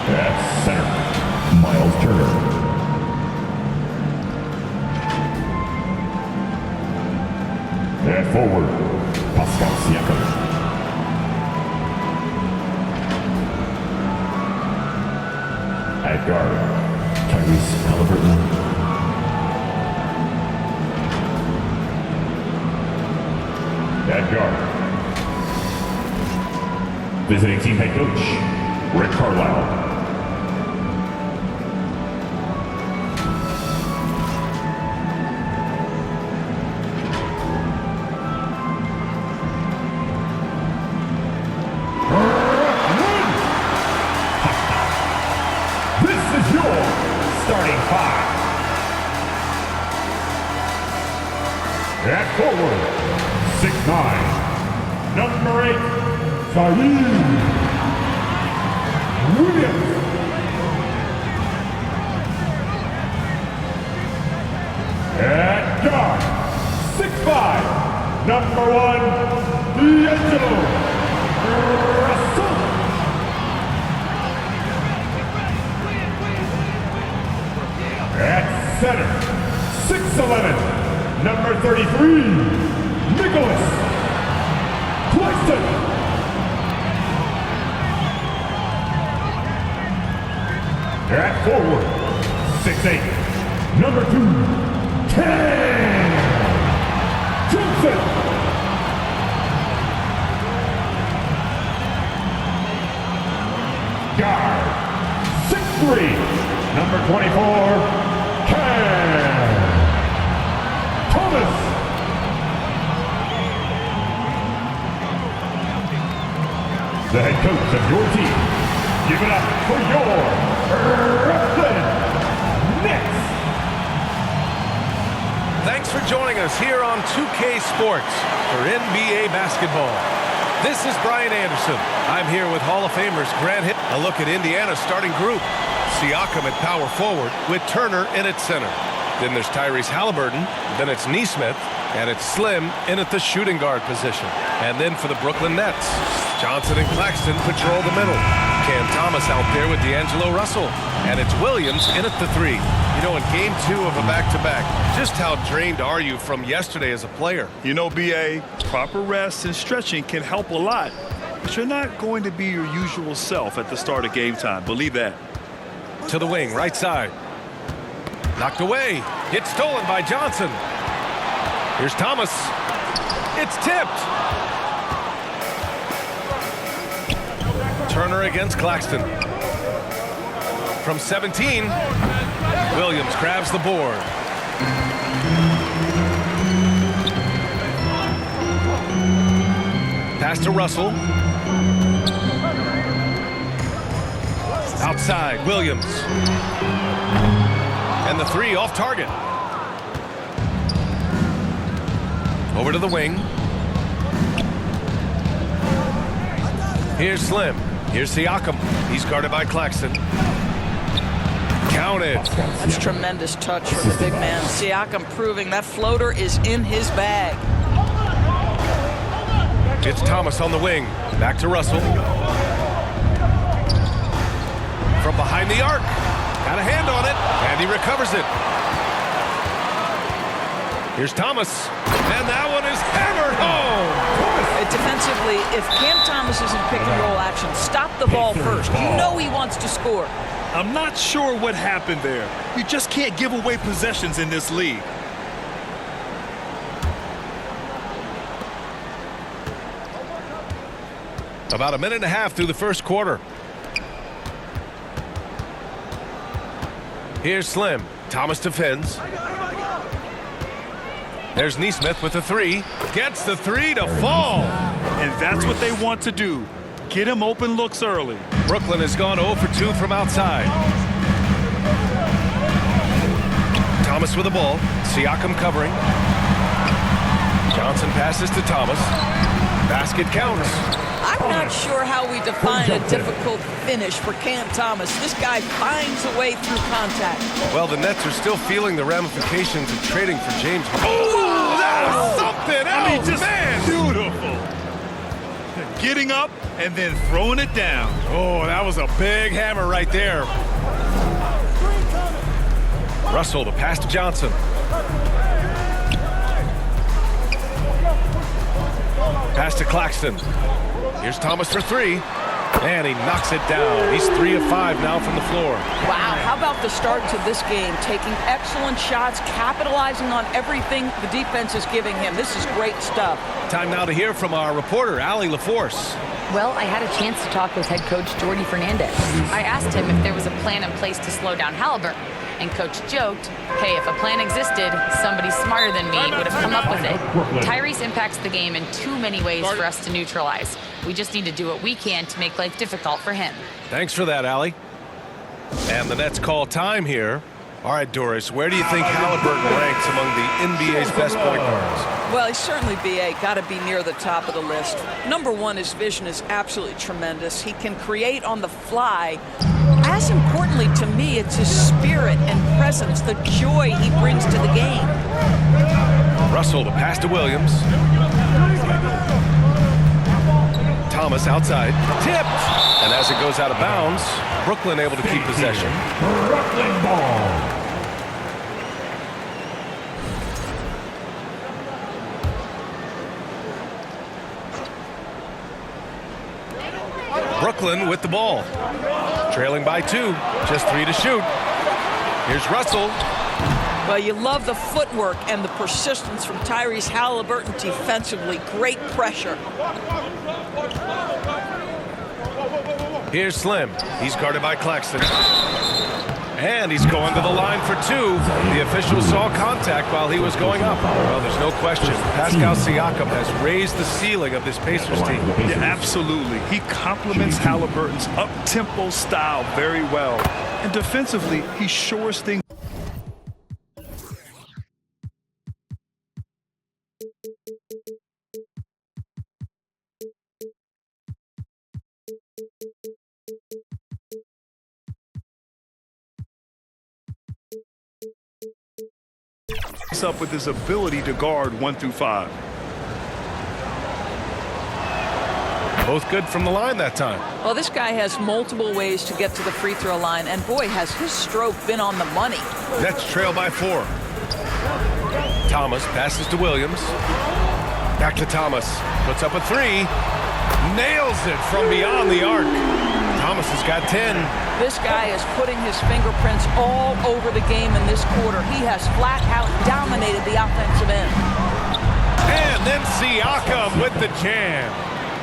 At center, Miles Turner. At forward, Pascal Siakam. At guard, Tyrese Halliburton. At guard, visiting team head coach, Rick Carlisle. Starting five. At forward, 6'9", number 8, Tyrese Williams. At guard, 6'5", number 1, D'Angelo Russell. At center, 6'11", number 33, Nicholas Claxton. At forward, 6'8", number 2, Cam Johnson. Guard, 6'3", number 24, Thomas. The head coach of your team. Give it up for your Brooklyn Nets. Thanks for joining us here on 2K Sports for NBA basketball. This is Brian Anderson. I'm here with Hall of Famers Grant Hill. A look at Indiana's starting group. Siakam at power forward with Turner in at center. Then there's Tyrese Halliburton, then it's Nesmith, and it's Slim in at the shooting guard position. And then for the Brooklyn Nets, Johnson and Claxton patrol the middle. Cam Thomas out there with D'Angelo Russell. And it's Williams in at the 3. You know, in game 2 of a back-to-back, just how drained are you from yesterday as a player? You know, B.A., proper rest and stretching can help a lot. But you're not going to be your usual self at the start of game time. Believe that. To the wing, right side. Knocked away. Gets stolen by Johnson. Here's Thomas. It's tipped. Turner against Claxton. From 17, Williams grabs the board. Pass to Russell. Outside, Williams. And the 3 off target. Over to the wing. Here's Slim. Here's Siakam. He's guarded by Claxton. Counted. That's tremendous touch from the big man. Siakam proving that floater is in his bag. It's Thomas on the wing. Back to Russell. From behind the arc. Got a hand on it, and he recovers it. Here's Thomas, and that one is hammered home. Defensively, if Cam Thomas is in pick-and-roll action, stop the ball first. You know he wants to score. I'm not sure what happened there. You just can't give away possessions in this league. About a minute and a half through the first quarter. Here's Slim. Thomas defends. There's Nesmith with the 3. Gets the 3 to fall. And that's what they want to do. Get him open looks early. Brooklyn has gone 0 for 2 from outside. Thomas with the ball. Siakam covering. Johnson passes to Thomas. Basket counts. I'm not sure how we define a difficult finish for Cam Thomas. This guy finds a way through contact. Well, the Nets are still feeling the ramifications of trading for James Harden. Oh, that's something else, I mean, just man! beautiful. getting up and then throwing it down. Oh, that was a big hammer right there. Russell, the pass to Johnson. Pass to Claxton. Here's Thomas for three. And he knocks it down. He's 3 of 5 now from the floor. Wow, how about the start to this game? Taking excellent shots, capitalizing on everything the defense is giving him. This is great stuff. Time now to hear from our reporter, Allie LaForce. Well, I had a chance to talk with head coach Jordi Fernandez. I asked him if there was a plan in place to slow down Halliburton. And coach joked, hey, if a plan existed, somebody smarter than me would have come up with it. Tyrese impacts the game in too many ways for us to neutralize. We just need to do what we can to make life difficult for him. Thanks for that, Allie. And the Nets call time here. All right, Doris, where do you think Halliburton ranks among the NBA's best point guards? Well, he's certainly, B.A., got to be near the top of the list. Number one, his vision is absolutely tremendous. He can create on the fly. As importantly to me, it's his spirit and presence, the joy he brings to the game. Russell, the pass to Williams. Thomas outside, tipped, and as it goes out of bounds, Brooklyn able to keep possession. Brooklyn ball. Brooklyn with the ball, trailing by 2, just 3 to shoot. Here's Russell. Well, you love the footwork and the persistence from Tyrese Halliburton defensively. Great pressure. Here's Slim. He's guarded by Claxton. And he's going to the line for 2. The official saw contact while he was going up. Well, there's no question. Pascal Siakam has raised the ceiling of this Pacers team. Yeah, absolutely. He complements Halliburton's up-tempo style very well. And defensively, he shores things. Up with his ability to guard 1 through 5. Both good from the line that time. Well, this guy has multiple ways to get to the free throw line, and boy, has his stroke been on the money. Nets trail by 4. Thomas passes to Williams. Back to Thomas. Puts up a 3. Nails it from beyond the arc. Thomas has got 10. This guy is putting his fingerprints all over the game in this quarter. He has flat out dominated the offensive end. And then Siakam with the jam.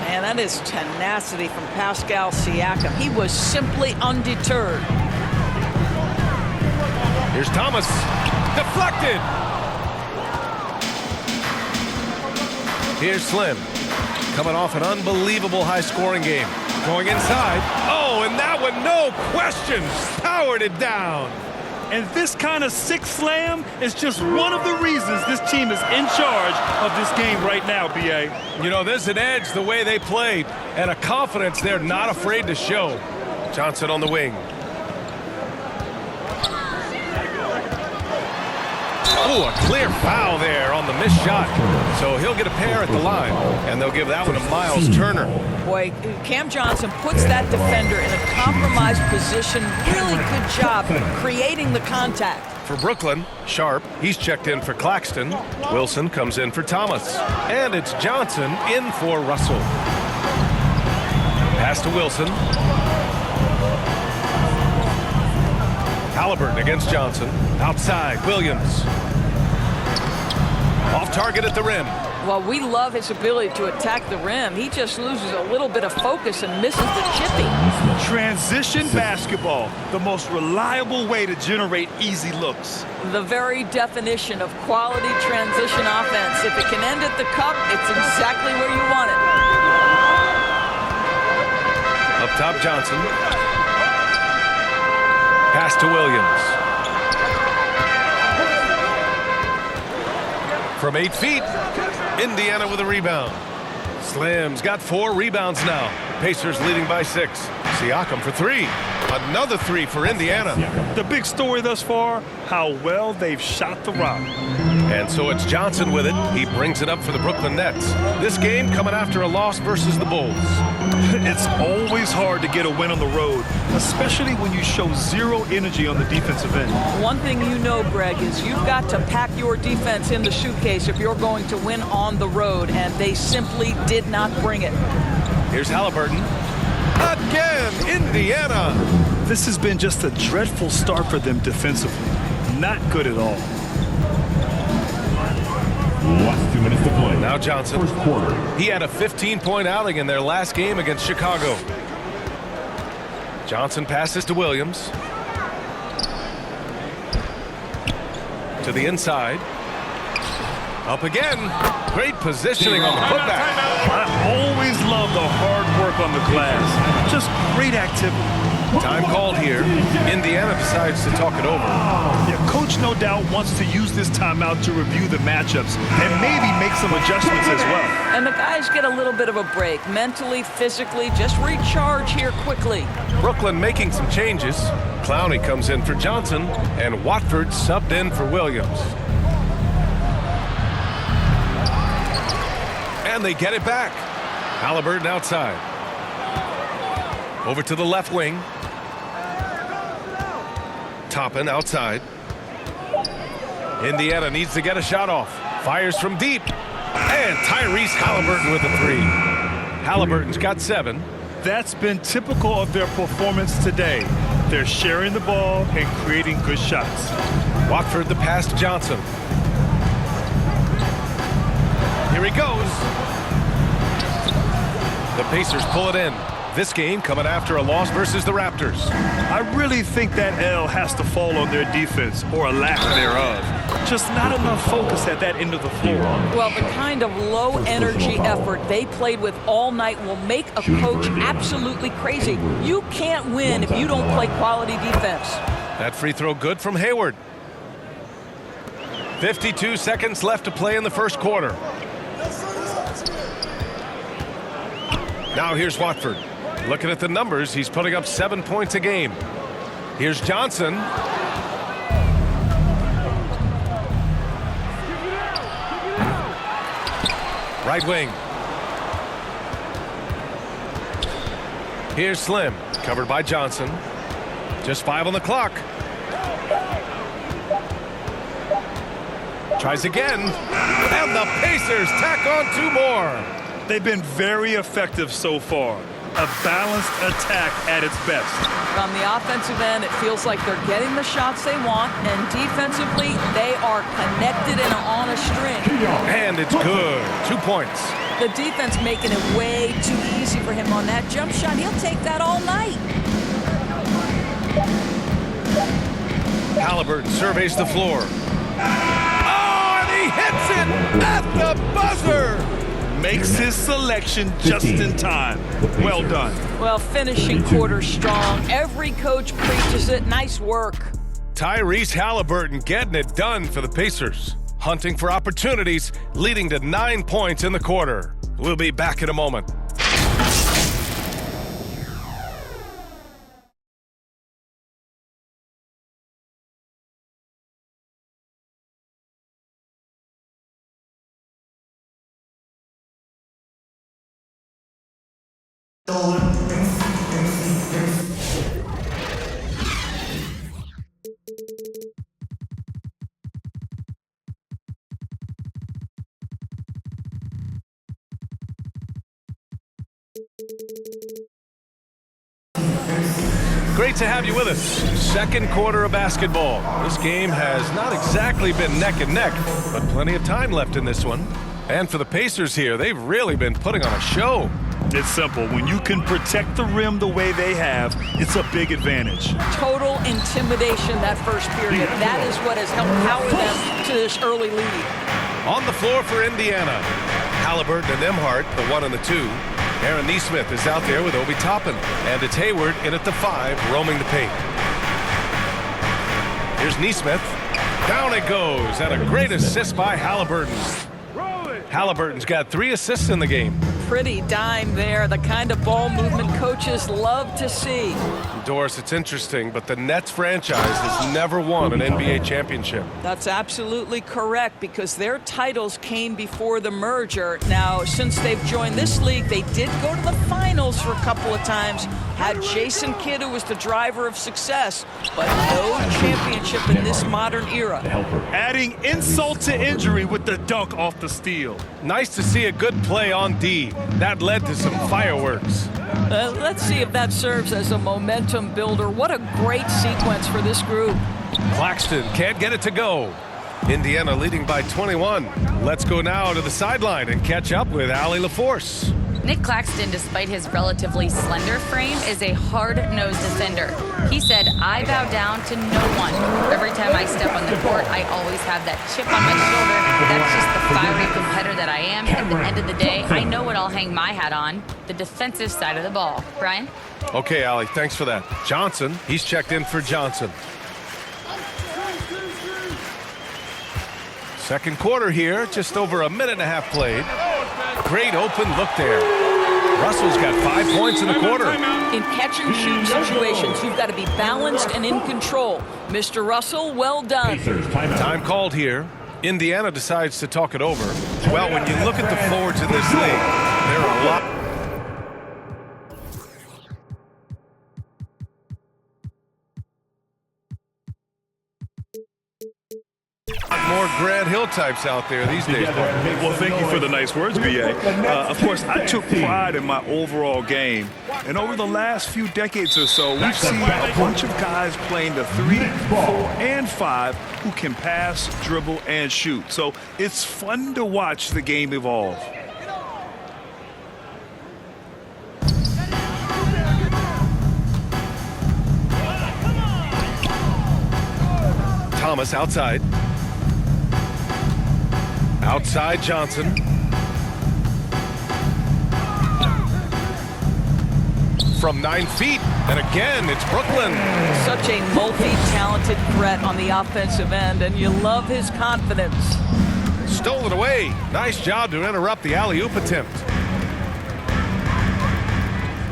Man, that is tenacity from Pascal Siakam. He was simply undeterred. Here's Thomas. Deflected. Here's Slim. Coming off an unbelievable high-scoring game. Going inside. Oh, and that one, no question, powered it down. And this kind of sick slam is just one of the reasons this team is in charge of this game right now, B.A. You know, there's an edge the way they played and a confidence they're not afraid to show. Johnson on the wing. Oh, a clear foul there on the missed shot. So he'll get a pair at the line, and they'll give that one to Miles Turner. Boy, Cam Johnson puts that defender in a compromised position. Really good job creating the contact. For Brooklyn, Sharp, he's checked in for Claxton. Wilson comes in for Thomas. And it's Johnson in for Russell. Pass to Wilson. Halliburton against Johnson. Outside, Williams. Off target at the rim. Well, we love his ability to attack the rim. He just loses a little bit of focus and misses the chippy. Transition basketball, the most reliable way to generate easy looks. The very definition of quality transition offense. If it can end at the cup, it's exactly where you want it. Up top, Johnson. Pass to Williams. From 8 feet, Indiana with a rebound. Slim's got 4 rebounds now. Pacers leading by 6. Siakam for 3. Another three for Indiana. The big story thus far, how well they've shot the rock. And so it's Johnson with it. He brings it up for the Brooklyn Nets. This game coming after a loss versus the Bulls. It's always hard to get a win on the road, especially when you show zero energy on the defensive end. One thing you know, Greg, is you've got to pack your defense in the suitcase if you're going to win on the road, and they simply did not bring it. Here's Halliburton. Again, Indiana. This has been just a dreadful start for them defensively. Not good at all. Last 2 minutes to play. Now Johnson. First quarter. He had a 15-point outing in their last game against Chicago. Johnson passes to Williams. To the inside. Up again. Great positioning on the putback. I always love the hard work on the glass. Just great activity. Time called here. Indiana decides to talk it over. Yeah, coach no doubt wants to use this timeout to review the matchups and maybe make some adjustments as well. And the guys get a little bit of a break. Mentally, physically, just recharge here quickly. Brooklyn making some changes. Clowney comes in for Johnson, and Watford subbed in for Williams. And they get it back. Halliburton outside. Over to the left wing. Toppin outside. Indiana needs to get a shot off. Fires from deep. And Tyrese Halliburton with a three. Halliburton's got 7. That's been typical of their performance today. They're sharing the ball and creating good shots. Watford the pass to Johnson. Here he goes. The Pacers pull it in. This game coming after a loss versus the Raptors. I really think that L has to fall on their defense, or a lack thereof. Just not enough focus at that end of the floor. Well, the kind of low-energy effort they played with all night will make a coach absolutely crazy. You can't win if you don't play quality defense. That free throw good from Hayward. 52 seconds left to play in the first quarter. Now here's Watford. Looking at the numbers, he's putting up 7 points a game. Here's Johnson. Right wing. Here's Slim, covered by Johnson. Just 5 on the clock. Tries again. And the Pacers tack on 2 more. They've been very effective so far. A balanced attack at its best. On the offensive end, it feels like they're getting the shots they want, and defensively, they are connected and on a string. And it's good. 2 points. The defense making it way too easy for him on that jump shot. He'll take that all night. Halliburton surveys the floor. Oh, and he hits it at the buzzer. Makes his selection just in time. Well done. Well, finishing quarter strong. Every coach preaches it. Nice work. Tyrese Halliburton getting it done for the Pacers. Hunting for opportunities, leading to 9 points in the quarter. We'll be back in a moment. Great to have you with us. Second quarter of basketball. This game has not exactly been neck and neck, but plenty of time left in this one. And for the Pacers here, they've really been putting on a show. It's simple. When you can protect the rim the way they have, it's a big advantage. Total intimidation that first period. That is what has helped power them to this early lead. On the floor for Indiana, Halliburton and Nembhard, the 1 and the 2. Aaron Nesmith is out there with Obi Toppin. And it's Hayward in at the 5, roaming the paint. Here's Nesmith. Down it goes, and a great assist by Halliburton. Halliburton's got 3 assists in the game. pretty dime there, the kind of ball movement coaches love to see. Doris, it's interesting, but the Nets franchise has never won an NBA championship. That's absolutely correct, because their titles came before the merger. Now, since they've joined this league, they did go to the finals for a couple of times, had Jason Kidd, who was the driver of success, but no championship in this modern era. Adding insult to injury with the dunk off the steal. Nice to see a good play on D. That led to some fireworks. Let's see if that serves as a momentum builder. What a great sequence for this group. Claxton can't get it to go. Indiana leading by 21. Let's go now to the sideline and catch up with Allie LaForce. Nick Claxton, despite his relatively slender frame, is a hard-nosed defender. He said, "I bow down to no one. Every time I step on the court, I always have that chip on my shoulder. That's just the fiery competitor that I am. At the end of the day, I know what I'll hang my hat on, the defensive side of the ball." Brian? Okay, Allie, thanks for that. Johnson, he's checked in for Johnson. Second quarter here, just over a minute and a half played. Great open look there. Russell's got 5 points in the quarter. In catch-and-shoot situations, you've got to be balanced and in control. Mr. Russell, well done. Time called here. Indiana decides to talk it over. Well, when you look at the forwards in this league, there are a lot. More Grant Hill types out there these days. Well, thank you for the nice words, B.A. Of course, I took pride in my overall game. And over the last few decades or so, we've seen a bunch of guys playing the 3, 4, and 5 who can pass, dribble, and shoot. So it's fun to watch the game evolve. Thomas outside. Outside Johnson. From 9 feet, and again, it's Brooklyn. Such a multi-talented threat on the offensive end, and you love his confidence. Stolen away. Nice job to interrupt the alley-oop attempt.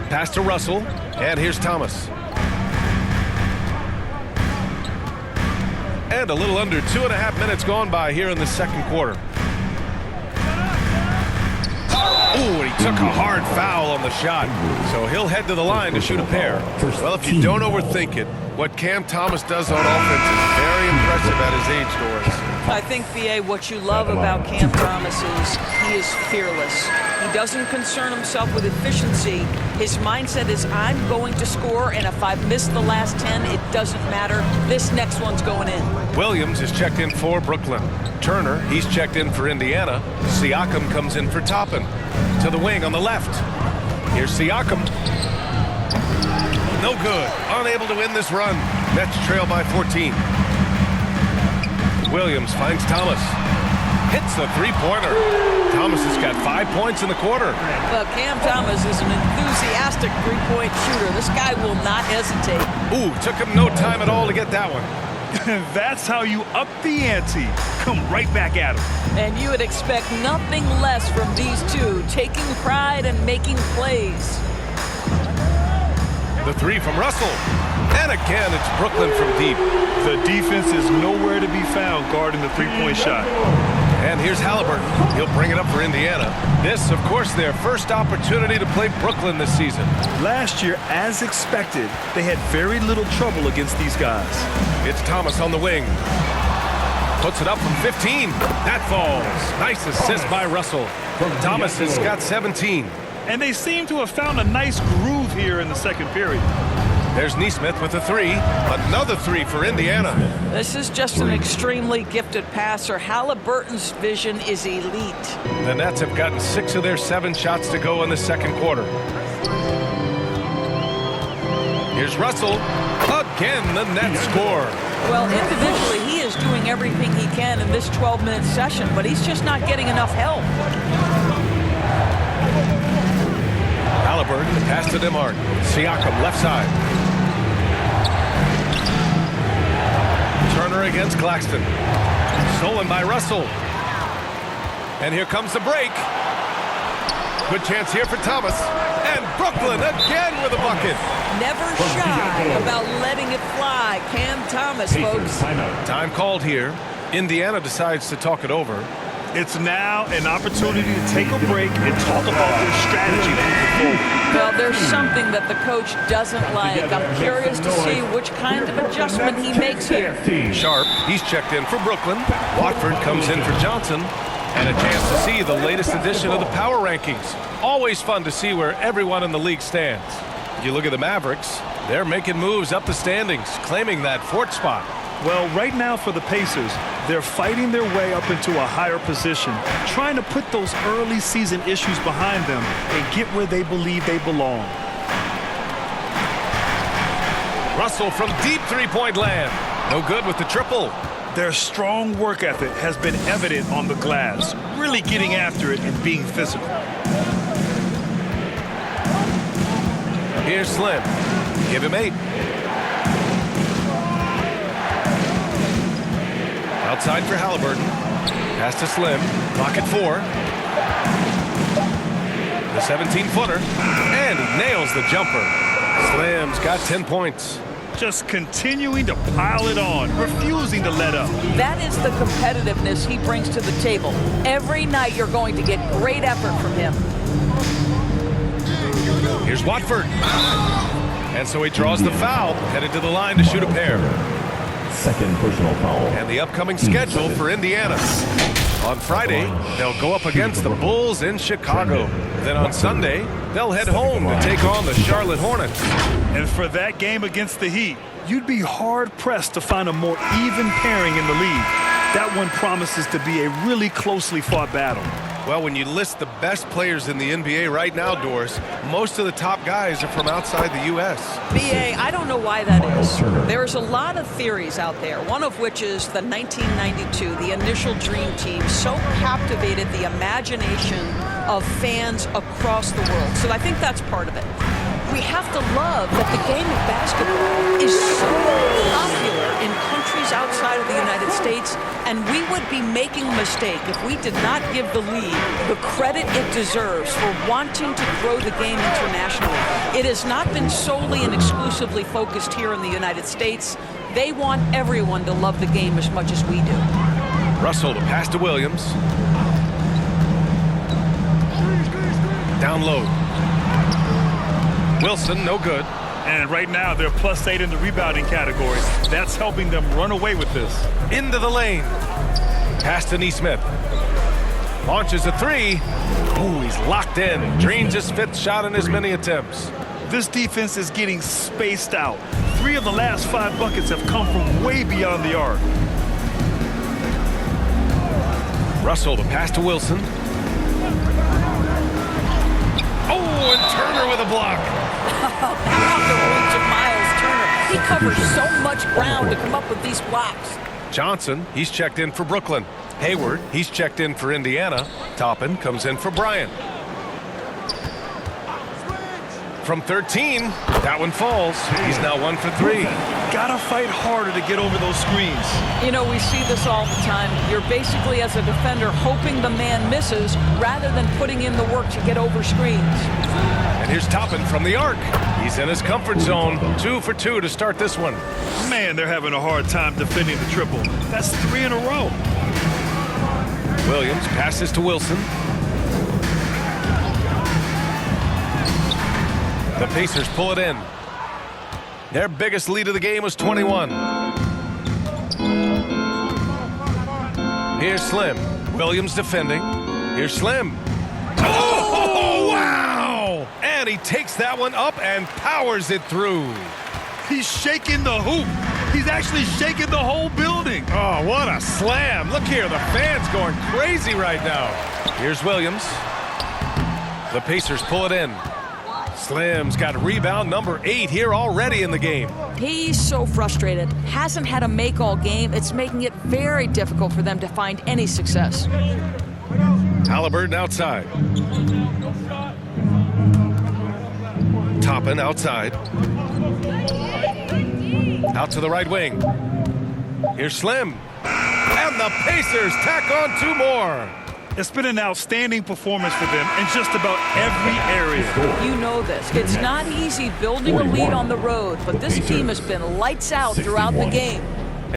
Pass to Russell, and here's Thomas. And a little under 2.5 minutes gone by here in the second quarter. Ooh, and he took a hard foul on the shot. So he'll head to the line to shoot a pair. Well, if you don't overthink it, what Cam Thomas does on offense is very impressive at his age, Doris. I think, B.A., what you love about Cam Thomas is he is fearless. He doesn't concern himself with efficiency. His mindset is, I'm going to score, and if I've missed the last 10, it doesn't matter. This next one's going in. Williams is checked in for Brooklyn. Turner, he's checked in for Indiana. Siakam comes in for Toppin. To the wing on the left. Here's Siakam. No good. Unable to win this run. Nets trail by 14. Williams finds Thomas. Hits the three-pointer. Thomas has got 5 points in the quarter. Well, Cam Thomas is an enthusiastic three-point shooter. This guy will not hesitate. Ooh, took him no time at all to get that one. That's how you up the ante. Come right back at him. And you would expect nothing less from these two, taking pride and making plays. The three from Russell. And again, it's Brooklyn from deep. The defense is nowhere to be found guarding the three-point shot. And here's Halliburton. He'll bring it up for Indiana. This, of course, their first opportunity to play Brooklyn this season. Last year, as expected, they had very little trouble against these guys. It's Thomas on the wing. Puts it up from 15. That falls. Nice assist by Russell. Thomas has got 17. And they seem to have found a nice groove here in the second period. There's Neesmith with a three. Another three for Indiana. This is just an extremely gifted passer. Halliburton's vision is elite. The Nets have gotten 6 of their 7 shots to go in the second quarter. Here's Russell. Again, the Nets score. Well, individually, he is doing everything he can in this 12-minute session, but he's just not getting enough help. Halliburton, pass to DeMarc. Siakam, left side. Turner against Claxton. Stolen by Russell. And here comes the break. Good chance here for Thomas. And Brooklyn again with a bucket. Never shy about letting it fly. Cam Thomas, folks. Time called here. Indiana decides to talk it over. It's now an opportunity to take a break and talk about their strategy moving forward. Well, there's something that the coach doesn't like. I'm curious to see which kind of adjustment he makes here. Sharp, he's checked in for Brooklyn. Watford comes in for Johnson. And a chance to see the latest edition of the power rankings. Always fun to see where everyone in the league stands. You look at the Mavericks, they're making moves up the standings, claiming that fourth spot. Well, right now for the Pacers, they're fighting their way up into a higher position, trying to put those early season issues behind them and get where they believe they belong. Russell from deep three-point land. No good with the triple. Their strong work ethic has been evident on the glass, really getting after it and being physical. Here's Slim. Give him 8. Outside for Halliburton. Pass to Slim. Clock at 4. The 17-footer. And he nails the jumper. Slim's got 10 points. Just continuing to pile it on, refusing to let up. That is the competitiveness he brings to the table. Every night you're going to get great effort from him. Here's Watford. And so he draws the foul, headed to the line to shoot a pair. Second personal foul. And the upcoming schedule for Indiana. On Friday, they'll go up against the Bulls in Chicago. Then on Sunday, they'll head home to take on the Charlotte Hornets. And for that game against the Heat, you'd be hard-pressed to find a more even pairing in the league. That one promises to be a really closely fought battle. Well, when you list the best players in the NBA right now, Doris, most of the top guys are from outside the U.S. BA, I don't know why that is. There's a lot of theories out there, one of which is the 1992, the initial Dream Team, so captivated the imagination of fans across the world. So I think that's part of it. We have to love that the game of basketball is so popular in countries outside of the United States, and we would be making a mistake if we did not give the league the credit it deserves for wanting to grow the game internationally. It has not been solely and exclusively focused here in the United States. They want everyone to love the game as much as we do. Russell, the pass to Williams. Down low. Wilson, no good. And right now, they're +8 in the rebounding category. That's helping them run away with this. Into the lane. Pass to Nesmith. Launches a 3. Ooh, he's locked in. Dreams his 5th shot in as many attempts. This defense is getting spaced out. 3 of the last 5 buckets have come from way beyond the arc. Russell, the pass to Wilson. Oh, and Turner with a block. Back off the roots of Miles Turner. He covers so much ground to come up with these blocks. Johnson, he's checked in for Brooklyn. Hayward, he's checked in for Indiana. Toppin comes in for Bryant. From 13, that one falls. He's now 1 for 3. Gotta fight harder to get over those screens. You know, we see this all the time. You're basically, as a defender, hoping the man misses rather than putting in the work to get over screens. And here's Toppin from the arc. He's in his comfort zone. 2 for 2 to start this one. Man, they're having a hard time defending the triple. That's 3 in a row. Williams passes to Wilson. The Pacers pull it in. Their biggest lead of the game was 21. Here's Slim. Williams defending. Here's Slim. Oh, wow! And he takes that one up and powers it through. He's shaking the hoop. He's actually shaking the whole building. Oh, what a slam. Look here, the fans going crazy right now. Here's Williams. The Pacers pull it in. Slim's got rebound number 8 here already in the game. He's so frustrated. Hasn't had a make all game. It's making it very difficult for them to find any success. Halliburton outside. Toppin outside. Out to the right wing. Here's Slim. And the Pacers tack on 2 more. It's been an outstanding performance for them in just about every area. You know this. It's not easy building a lead on the road, but this team has been lights out throughout the game.